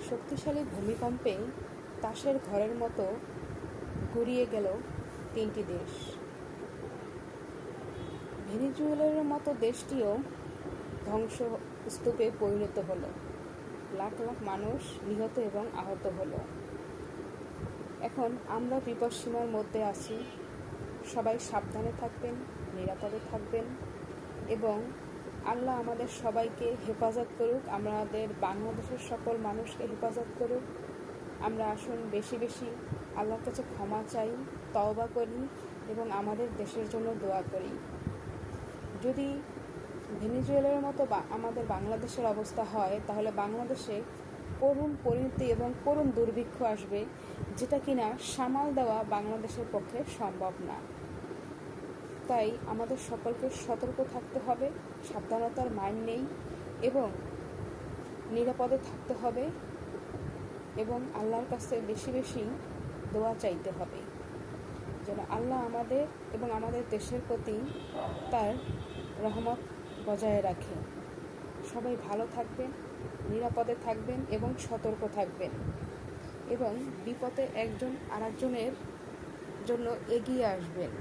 শক্তিশালী ভূমিকম্পে তাসের ঘরের মতো গুঁড়িয়ে গেল 3টি দেশ। ভেনেজুয়েলার মতো দেশটিও ধ্বংসস্তূপে পরিণত হলো। লাখ লাখ মানুষ নিহত এবং আহত হলো। এখন আমরা বিপদসীমার মধ্যে আছি। সবাই সাবধানে থাকবেন, নিরাপদে থাকবেন এবং আল্লাহ আমাদের সবাইকে হেফাজত করুক, আমাদের বাংলাদেশের সকল মানুষকে হেফাজত করুক। আমরা আসুন বেশি বেশি আল্লাহর কাছে ক্ষমা চাই, তওবা করি এবং আমাদের দেশের জন্য দোয়া করি। যদি ভেনেজুয়েলার মতো আমাদের বাংলাদেশের অবস্থা হয়, তাহলে বাংলাদেশে করুণ পরিণতি এবং করুণ দুর্ভিক্ষ আসবে, যেটা কিনা সামাল দেওয়া বাংলাদেশের পক্ষে সম্ভব না। তাই আমাদের সকলকে সতর্ক থাকতে হবে, সাবধানতার মাইন নেই এবং নিরাপদে থাকতে হবে এবং আল্লাহর কাছে বেশি বেশি দোয়া চাইতে হবে যেন আল্লাহ আমাদের এবং আমাদের দেশের প্রতি তার রহমত বজায় রাখে। সবাই ভালো থাকবেন, নিরাপদে থাকবেন এবং সতর্ক থাকবেন এবং বিপদে একজন আরেকজনের জন্য এগিয়ে আসবেন।